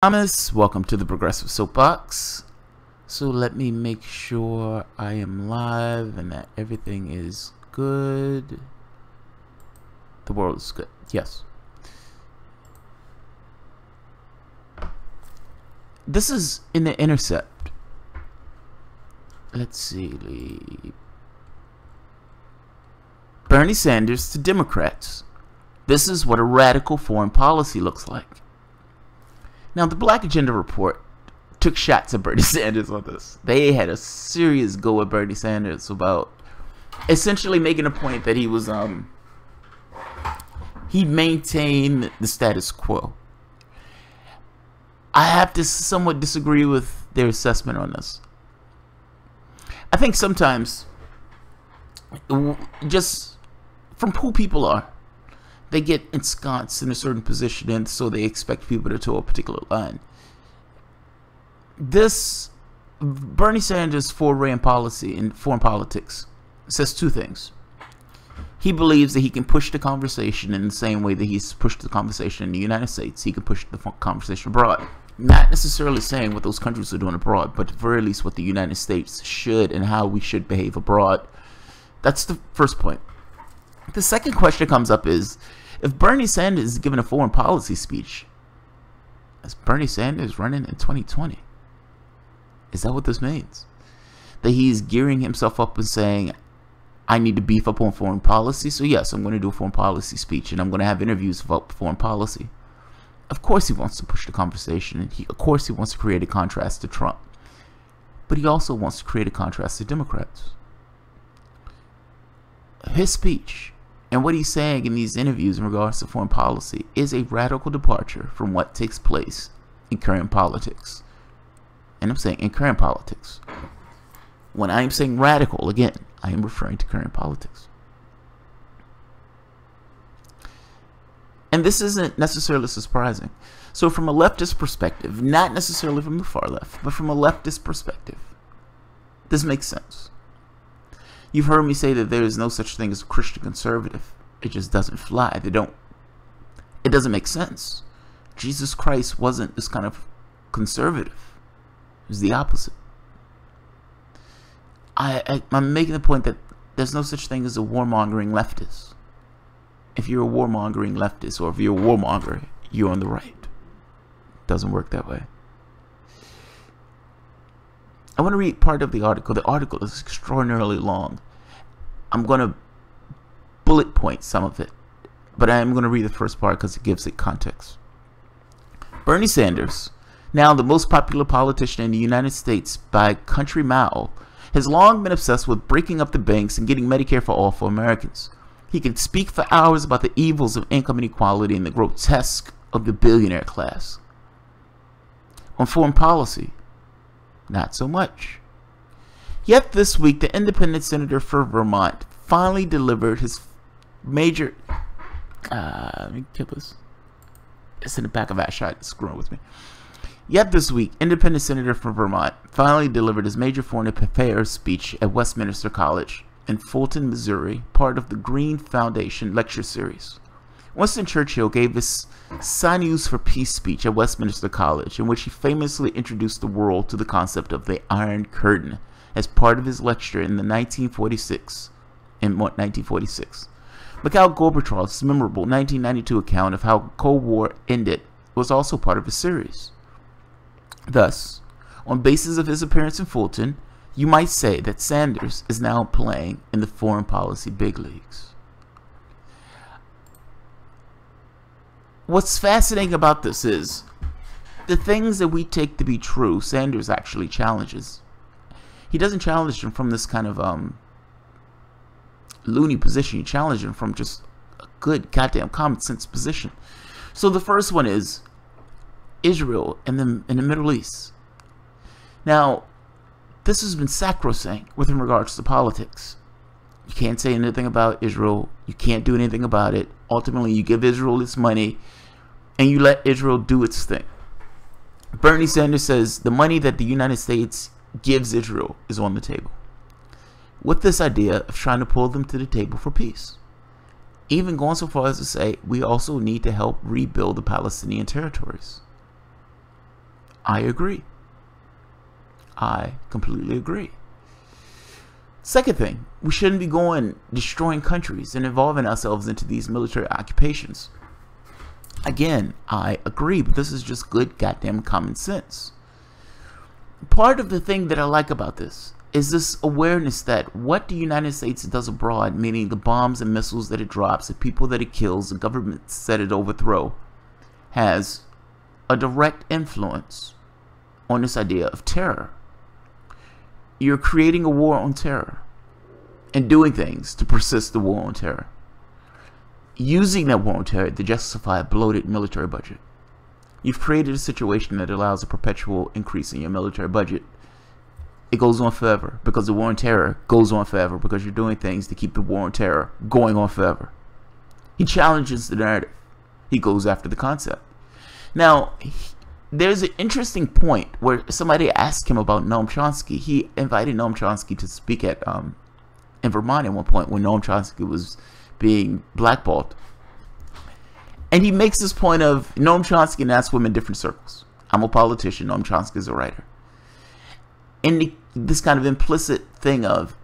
Thomas, welcome to the Progressive Soapbox. So let me make sure I am live and that everything is good. The world is good. Yes. This is in The Intercept. Let's see. Bernie Sanders to Democrats. This is what a radical foreign policy looks like. Now, the Black Agenda Report took shots at Bernie Sanders on this. They had a serious go at Bernie Sanders about essentially making a point that he was he maintained the status quo. I have to somewhat disagree with their assessment on this. I think sometimes, just from who people are, they get ensconced in a certain position, and so they expect people to toe a particular line. This Bernie Sanders' foray in policy and foreign politics says two things. He believes that he can push the conversation in the same way that he's pushed the conversation in the United States. He can push the conversation abroad. Not necessarily saying what those countries are doing abroad, but at the very least what the United States should and how we should behave abroad. That's the first point. The second question that comes up is, if Bernie Sanders is giving a foreign policy speech, is Bernie Sanders running in 2020? Is that what this means? That he's gearing himself up and saying, I need to beef up on foreign policy, so yes, I'm going to do a foreign policy speech and I'm going to have interviews about foreign policy. Of course he wants to push the conversation, and of course he wants to create a contrast to Trump. But he also wants to create a contrast to Democrats. His speech and what he's saying in these interviews in regards to foreign policy is a radical departure from what takes place in current politics. And I'm saying in current politics. When I'm saying radical, again, I am referring to current politics. And this isn't necessarily surprising. So from a leftist perspective, not necessarily from the far left, but from a leftist perspective, this makes sense. You've heard me say that there is no such thing as a Christian conservative. It just doesn't fly. It doesn't make sense. Jesus Christ wasn't this kind of conservative. It was the opposite. I'm making the point that there's no such thing as a warmongering leftist. If you're a warmongering leftist, or if you're a warmonger, you're on the right. It doesn't work that way. I want to read part of the article. The article is extraordinarily long. I'm going to bullet point some of it, but I am going to read the first part because it gives it context. Bernie Sanders, now the most popular politician in the United States by country mile, has long been obsessed with breaking up the banks and getting Medicare for all for Americans. He can speak for hours about the evils of income inequality and the grotesque of the billionaire class. On foreign policy, not so much. Yet this week, the independent senator for Vermont finally delivered his major... let me kill this. It's in the back of that shot. It's screwing with me. Yet this week, independent senator from Vermont finally delivered his major foreign affairs speech at Westminster College in Fulton, Missouri, part of the Green Foundation lecture series. Winston Churchill gave his Sinews for Peace speech at Westminster College, in which he famously introduced the world to the concept of the Iron Curtain as part of his lecture in 1946. Mikhail Gorbachev's memorable 1992 account of how the Cold War ended was also part of his series. Thus, on basis of his appearance in Fulton, you might say that Sanders is now playing in the foreign policy big leagues. What's fascinating about this is the things that we take to be true, Sanders actually challenges. He doesn't challenge them from this kind of loony position. He challenges them from just a good goddamn common sense position. So the first one is Israel and in the Middle East. Now, this has been sacrosanct with regards to politics. You can't say anything about Israel. You can't do anything about it. Ultimately, you give Israel its money and you let Israel do its thing. Bernie Sanders says the money that the United States gives Israel is on the table, with this idea of trying to pull them to the table for peace. even going so far as to say we also need to help rebuild the Palestinian territories. I agree. I completely agree. Second thing, we shouldn't be destroying countries and involving ourselves into these military occupations. Again, I agree, but this is just good goddamn common sense. Part of the thing that I like about this is this awareness that what the United States does abroad, meaning the bombs and missiles that it drops, the people that it kills, the governments that it overthrows, has a direct influence on this idea of terror. You're creating a war on terror and doing things to persist the war on terror. Using that war on terror to justify a bloated military budget. You've created a situation that allows a perpetual increase in your military budget. It goes on forever because the war on terror goes on forever because you're doing things to keep the war on terror going on forever. He challenges the narrative. He goes after the concept. Now, there's an interesting point where somebody asked him about Noam Chomsky. He invited Noam Chomsky to speak at in Vermont at one point when Noam Chomsky was being blackballed. And he makes this point of Noam Chomsky and ask women in different circles. I'm a politician, Noam Chomsky is a writer. And this kind of implicit thing of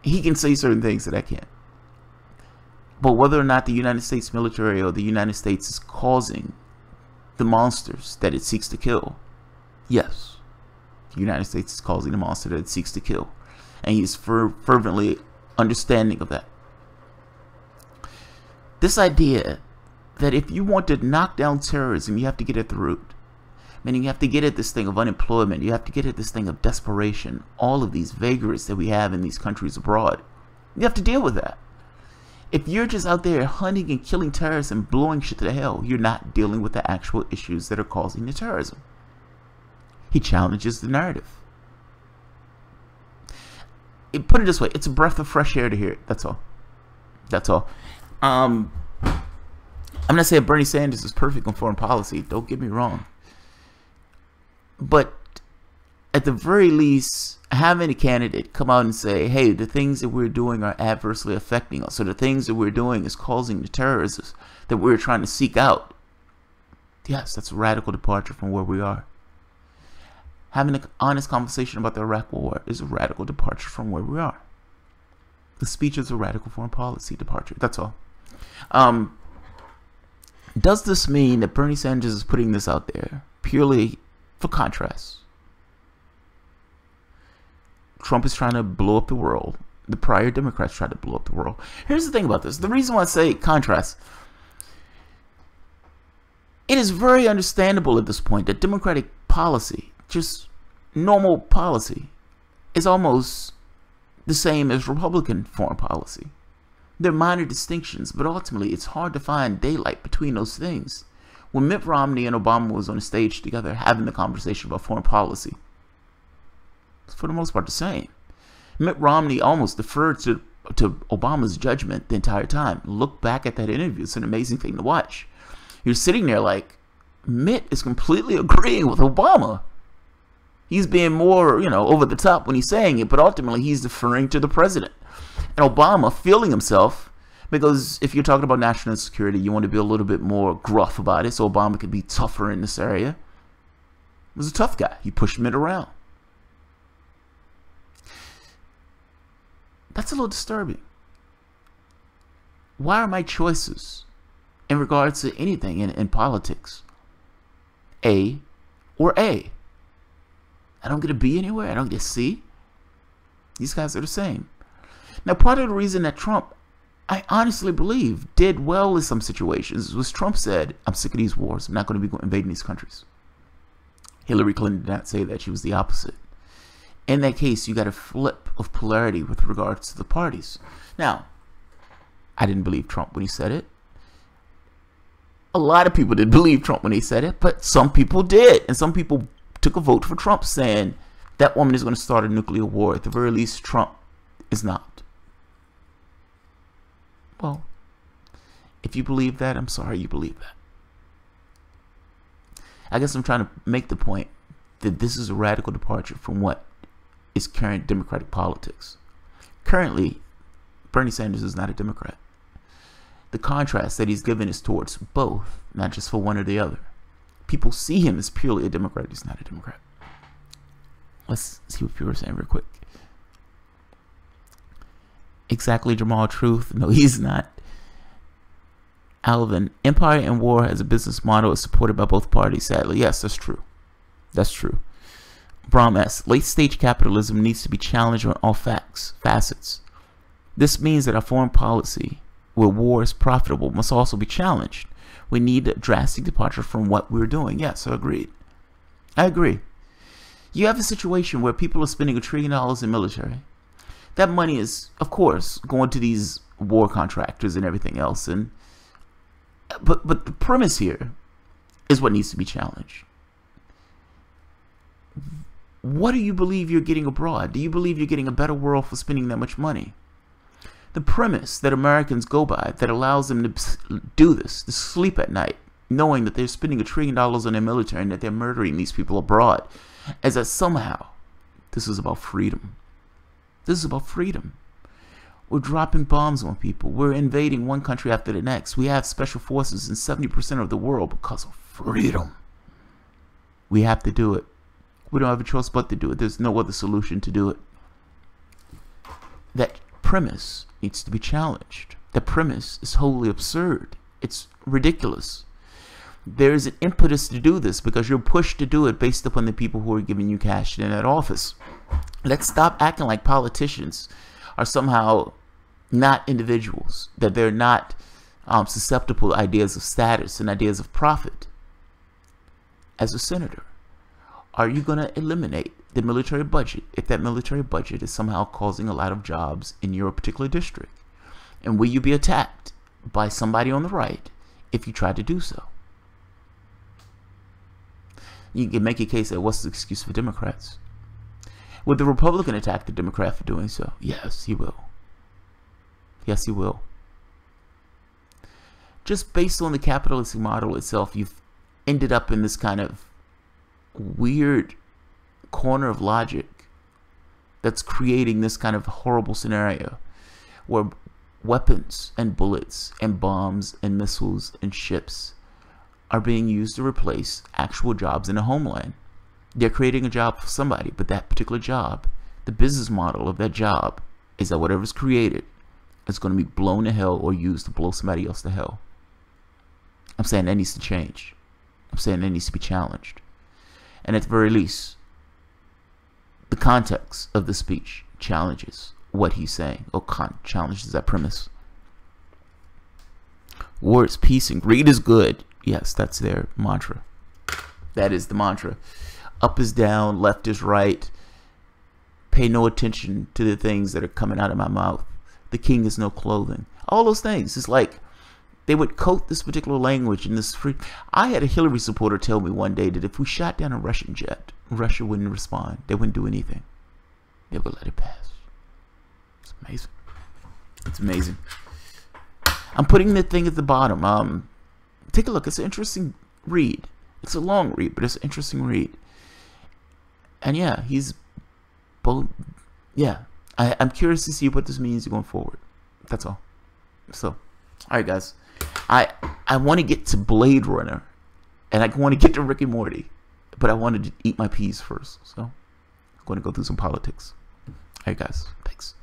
he can say certain things that I can't. But whether or not the United States military or the United States is causing the monsters that it seeks to kill, yes, the United States is causing the monster that it seeks to kill. And he's fervently understanding of that. This idea that if you want to knock down terrorism, you have to get at the root. Meaning you have to get at this thing of unemployment. You have to get at this thing of desperation. All of these vagaries that we have in these countries abroad. You have to deal with that. If you're just out there hunting and killing terrorists and blowing shit to hell, you're not dealing with the actual issues that are causing the terrorism. He challenges the narrative. Put it this way, it's a breath of fresh air to hear it. That's all. That's all. I'm not saying Bernie Sanders is perfect on foreign policy. Don't get me wrong. But at the very least, having a candidate come out and say, hey, the things that we're doing are adversely affecting us. So the things that we're doing is causing the terrorism that we're trying to seek out. Yes, that's a radical departure from where we are. Having an honest conversation about the Iraq War is a radical departure from where we are. The speech is a radical foreign policy departure. That's all. Does this mean that Bernie Sanders is putting this out there purely for contrast? Trump is trying to blow up the world. The prior Democrats tried to blow up the world. Here's the thing about this. The reason why I say contrast, it is very understandable at this point that Democratic policy, just normal policy, is almost the same as Republican foreign policy. There are minor distinctions, but ultimately it's hard to find daylight between those things. When Mitt Romney and Obama was on the stage together having the conversation about foreign policy, it's for the most part the same. Mitt Romney almost deferred to Obama's judgment the entire time. Look back at that interview. It's an amazing thing to watch. You're sitting there like, Mitt is completely agreeing with Obama. He's being more, over the top when he's saying it, but ultimately he's deferring to the president. And Obama feeling himself, because if you're talking about national security, you want to be a little bit more gruff about it, so Obama could be tougher in this area. He was a tough guy. He pushed Mitt around. That's a little disturbing. Why are my choices in regards to anything in politics A or A? I don't get a B anywhere. I don't get a C. These guys are the same. Now, part of the reason that Trump, I honestly believe, did well in some situations was Trump said, I'm sick of these wars. I'm not going to be invading these countries. Hillary Clinton did not say that. She was the opposite. In that case, you got a flip of polarity with regards to the parties. Now, I didn't believe Trump when he said it. A lot of people didn't believe Trump when he said it, but some people did. And some people took a vote for Trump saying that woman is going to start a nuclear war. At the very least, Trump is not. Well, if you believe that, I'm sorry you believe that. I guess I'm trying to make the point that this is a radical departure from what is current Democratic politics. Currently, Bernie Sanders is not a Democrat. The contrast that he's given is towards both, not just for one or the other. people see him as purely a Democrat. He's not a Democrat. Let's see what people are saying real quick. Exactly, Jamal Truth. No, he's not. Alvin, empire and war as a business model is supported by both parties, sadly. Yes, that's true. That's true. Brahm S. Late stage capitalism needs to be challenged on all facets. This means that our foreign policy, where war is profitable, must also be challenged. We need a drastic departure from what we're doing. Yes, I agree. I agree. You have a situation where people are spending $1 trillion in military. That money is, of course, going to these war contractors and everything else. But the premise here is what needs to be challenged. What do you believe you're getting abroad? Do you believe you're getting a better world for spending that much money? The premise that Americans go by that allows them to do this, to sleep at night, knowing that they're spending $1 trillion on their military and that they're murdering these people abroad, is that somehow this is about freedom. This is about freedom. We're dropping bombs on people. We're invading one country after the next. We have special forces in 70% of the world because of freedom. We have to do it. We don't have a choice but to do it. There's no other solution to do it. That premise needs to be challenged. The premise is wholly absurd. It's ridiculous. There is an impetus to do this because you're pushed to do it based upon the people who are giving you cash in that office. Let's stop acting like politicians are somehow not individuals, that they're not susceptible to ideas of status and ideas of profit. As a senator, are you going to eliminate the military budget if that military budget is somehow causing a lot of jobs in your particular district? And will you be attacked by somebody on the right if you try to do so? You can make a case that what's the excuse for Democrats? Would the Republican attack the Democrat for doing so? Yes, he will. Yes, he will. Just based on the capitalistic model itself, you've ended up in this kind of weird corner of logic that's creating this kind of horrible scenario where weapons and bullets and bombs and missiles and ships are being used to replace actual jobs in the homeland. They're creating a job for somebody, but that particular job, the business model of that job is that whatever's created is going to be blown to hell or used to blow somebody else to hell. I'm saying that needs to change. I'm saying that needs to be challenged. And at the very least, the context of the speech challenges what he's saying, or challenges that premise. War is peace and greed is good. Yes, that's their mantra. That is the mantra. Up is down, left is right. Pay no attention to the things that are coming out of my mouth. The king has no clothing. All those things. It's like they would quote this particular language in this free. I had a Hillary supporter tell me one day that if we shot down a Russian jet, Russia wouldn't respond. They wouldn't do anything. They would let it pass. It's amazing. It's amazing. I'm putting the thing at the bottom. Take a look. It's an interesting read. It's a long read, but it's an interesting read. And yeah, he's both. Yeah, I'm curious to see what this means going forward. That's all. So, all right, guys. I want to get to Blade Runner, and I want to get to Rick and Morty, but I wanted to eat my peas first. So, I'm going to go through some politics. All right, guys. Thanks.